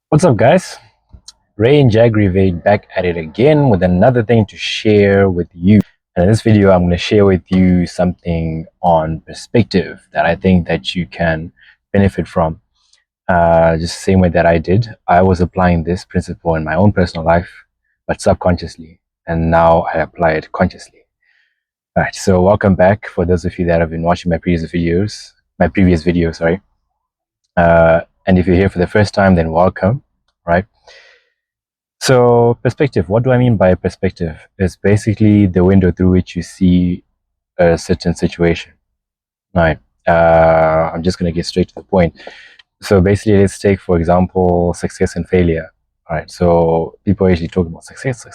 What's up, guys? Rayne Jaggrevade back at it again with another thing to share with you. And in this video, I'm going to share with you something on perspective that I think that you can benefit from. Just the same way that I did. I was applying this principle in my own personal life, but subconsciously, and now I apply it consciously. All right. So welcome back for those of you that have been watching my previous videos. Sorry. And if you're here for the first time, then welcome. Right. So perspective, what do I mean by perspective? It's basically the window through which you see a certain situation. Right. I'm just going to get straight to the point. So basically, let's take, for example, success and failure. All right. So people usually talk about success,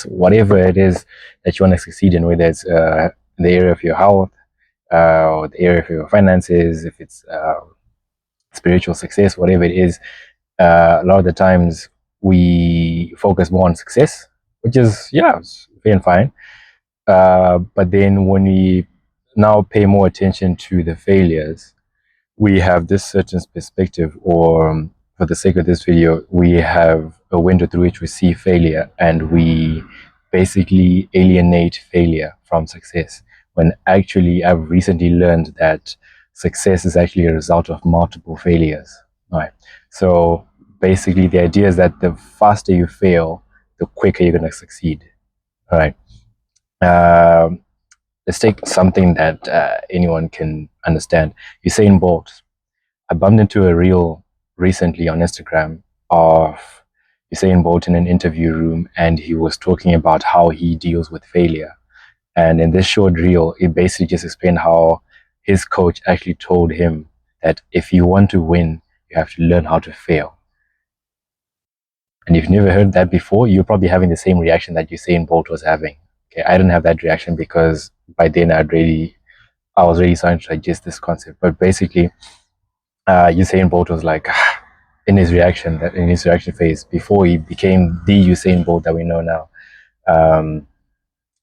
whatever it is that you want to succeed in, whether it's in the area of your health or the area of your finances, if it's spiritual success, whatever it is. A lot of the times we focus more on success, which is, yeah, it's fair and fine. But then when we now pay more attention to the failures, we have this certain perspective, or for the sake of this video, we have a window through which we see failure, and we basically alienate failure from success. When actually, I've recently learned that success is actually a result of multiple failures. Right. So basically, the idea is that the faster you fail, the quicker you're going to succeed. All right. Um, let's take something that anyone can understand. Usain Bolt. I bumped into a reel recently on Instagram of Usain Bolt in an interview room, and he was talking about how he deals with failure. And in this short reel, it basically just explained how his coach actually told him that if you want to win, you have to learn how to fail. And if you've never heard that before, you're probably having the same reaction that Usain Bolt was having. Okay, I didn't have that reaction because by then I was really starting to digest this concept. But basically, Usain Bolt was like in his reaction phase before he became the Usain Bolt that we know now,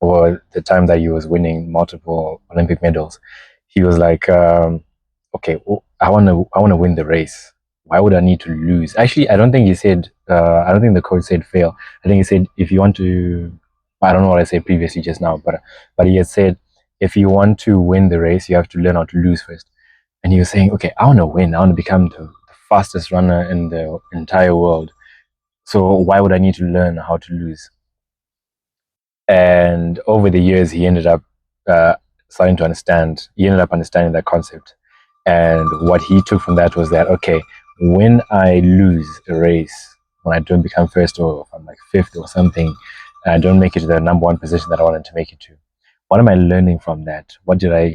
or the time that he was winning multiple Olympic medals. He was like, okay, I want to win the race. Why would I need to lose? Actually, I don't think he said. I don't think the coach said fail. I think he said if you want to. I don't know what I said previously just now, but he had said if you want to win the race, you have to learn how to lose first. And he was saying, okay, I want to win. I want to become the fastest runner in the entire world. So why would I need to learn how to lose? And over the years, he ended up starting to understand. He ended up understanding that concept. And what he took from that was that, okay, when I lose a race, when I don't become first, or if I'm like fifth or something, and I don't make it to the number one position that I wanted to make it to, what am I learning from that?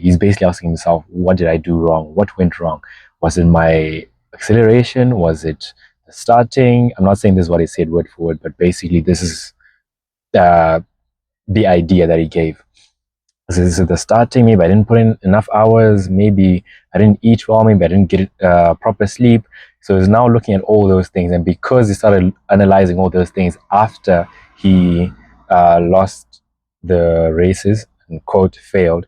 He's basically asking himself, what did I do wrong? What went wrong? Was it my acceleration? Was it the starting? I'm not saying this is what he said word for word, but basically this is uh, the idea that he gave. This is the starting. Maybe I didn't put in enough hours. Maybe I didn't eat well. Maybe I didn't get proper sleep. So he's now looking at all those things. And because he started analyzing all those things after he lost the races and quote failed,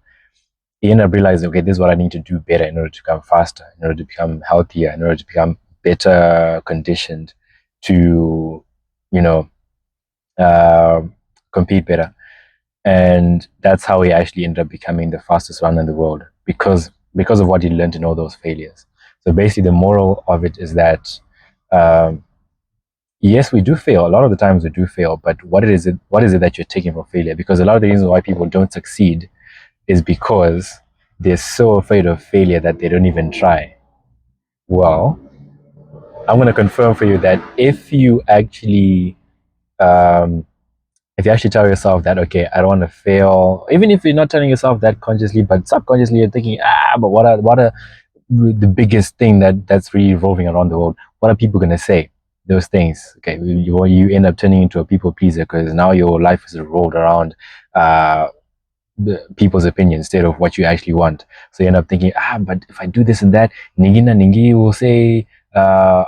he ended up realizing, okay, this is what I need to do better in order to become faster, in order to become healthier, in order to become better conditioned to, you know, uh, compete better. And that's how he actually ended up becoming the fastest runner in the world because of what he learned in all those failures. So basically, the moral of it is that um, yes, we do fail. A lot of the times we do fail, but what is it that you're taking from failure? Because a lot of the reasons why people don't succeed is because they're so afraid of failure that they don't even try. Well, I'm going to confirm for you that um, if you actually tell yourself that, okay, I don't want to fail, even if you're not telling yourself that consciously, but subconsciously you're thinking, but what are the biggest thing that's really revolving around the world? What are people going to say? Those things. Okay, you end up turning into a people pleaser because now your life is revolved around uh, people's opinion instead of what you actually want. So you end up thinking, but if I do this and that, Ningi will say, why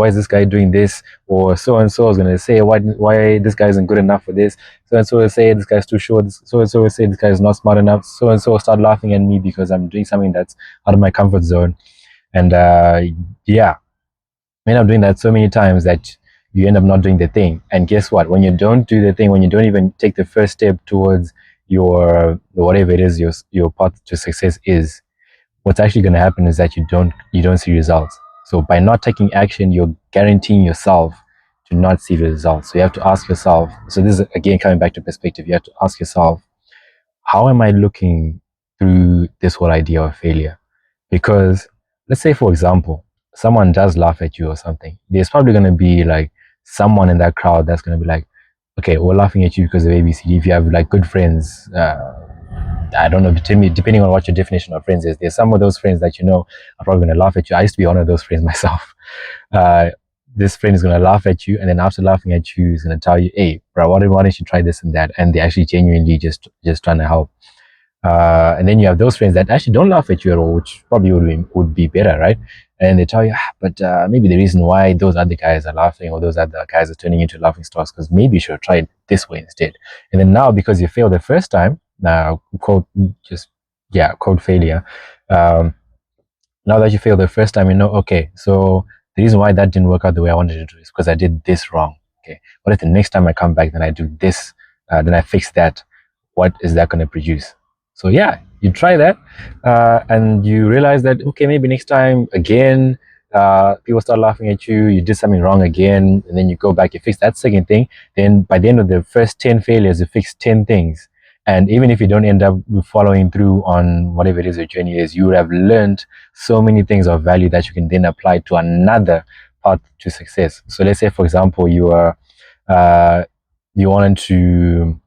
is this guy doing this? Or so and so is gonna say why this guy isn't good enough for this. So and so will say this guy's too short. So and so will say this guy is not smart enough. So and so will start laughing at me because I'm doing something that's out of my comfort zone. And yeah, You end up doing that so many times that you end up not doing the thing. And guess what? When you don't do the thing, when you don't even take the first step towards your whatever it is your path to success is, what's actually going to happen is that you don't see results. So by not taking action, you're guaranteeing yourself to not see the results. So you have to ask yourself. So this is again coming back to perspective. You have to ask yourself, how am I looking through this whole idea of failure? Because let's say, for example, someone does laugh at you or something. There's probably going to be like someone in that crowd that's going to be like, okay, we're laughing at you because of ABCD. If you have like good friends, I don't know, depending on what your definition of friends is, there's some of those friends that are probably going to laugh at you. I used to be one of those friends myself. Uh, this friend is going to laugh at you, and then after laughing at you, he's going to tell you, hey, bro, why don't you try this and that? And they're actually genuinely just trying to help. And then you have those friends that actually don't laugh at you at all, which probably would be better, right? And they tell you, but maybe the reason why those other guys are laughing or those other guys are turning into laughing stocks because maybe you should have tried this way instead. And then now because you failed the first time, quote just yeah, quote failure. Um, Now that you failed the first time, okay, so the reason why that didn't work out the way I wanted to do is because I did this wrong. Okay, what if the next time I come back, then I do this, then I fix that? What is that going to produce? So yeah, you try that, and you realize that okay, maybe next time again, people start laughing at you. You did something wrong again, and then you go back, you fix that second thing. Then by the end of the first 10 failures, you fix 10 things. And even if you don't end up following through on whatever it is your journey is, you would have learned so many things of value that you can then apply to another path to success. So let's say, for example, uh, you wanted to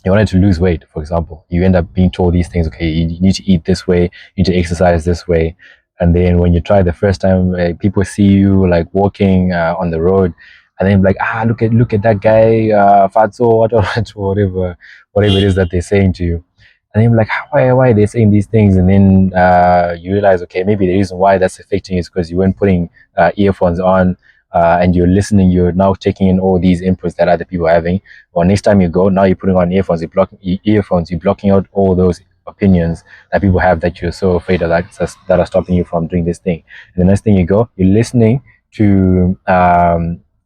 you wanted to lose weight, for example. You end up being told these things. Okay, you need to eat this way, you need to exercise this way. And then when you try the first time, people see you like walking on the road, and then like, look at that guy, fatso, whatever it is that they're saying to you. And then you're like, why are they saying these things? And then you realize, okay, maybe the reason why that's affecting you is because you weren't putting earphones on, and you're listening, you're now taking in all these inputs that other people are having. Well, next time you go, now you're putting on earphones, you're blocking out all those opinions that people have that you're so afraid of, that are stopping you from doing this thing. And the next thing you go, you're listening to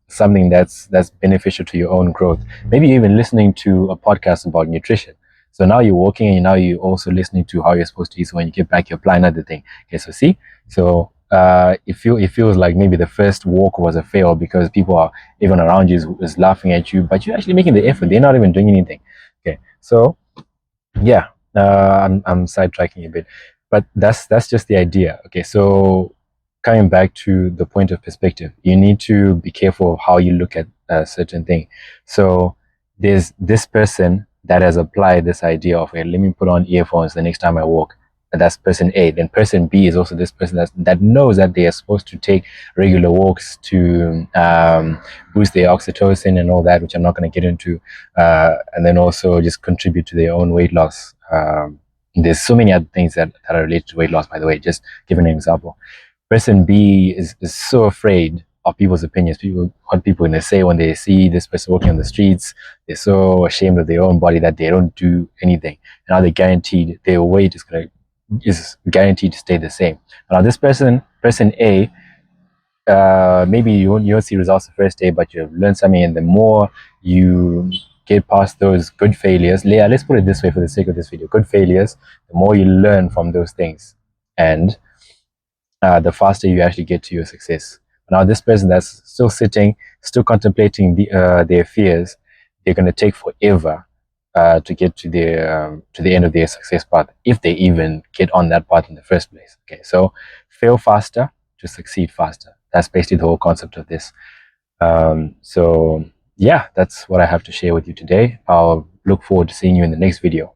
something that's beneficial to your own growth. Maybe even listening to a podcast about nutrition. So now you're walking and now you're also listening to how you're supposed to eat. So when you get back, you apply another thing. Okay, so see, so it feels like maybe the first walk was a fail because people are even around you is laughing at you, but you're actually making the effort. They're not even doing anything. Okay, so yeah, I'm sidetracking a bit, but that's just the idea. Okay, so coming back to the point of perspective, you need to be careful of how you look at a certain thing. So there's this person that has applied this idea of, hey, let me put on earphones the next time I walk. And that's person A. Then person B is also this person that knows that they are supposed to take regular walks to boost their oxytocin and all that, which I'm not going to get into, and then also just contribute to their own weight loss. There's so many other things that are related to weight loss, by the way. Just giving an example. Person B is so afraid of people's opinions, what people are going to say when they see this person walking on the streets. They're so ashamed of their own body that they don't do anything. Now they're guaranteed their weight is guaranteed to stay the same. Now this person A, maybe you won't see results the first day, but you've learned something, and the more you get past those good failures, let's put it this way for the sake of this video, good failures, the more you learn from those things, and the faster you actually get to your success. Now this person that's still sitting, still contemplating their fears, they're going to take forever to get to the end of their success path, if they even get on that path in the first place. Okay, so fail faster to succeed faster. That's basically the whole concept of this. So yeah, that's what I have to share with you today. I'll look forward to seeing you in the next video.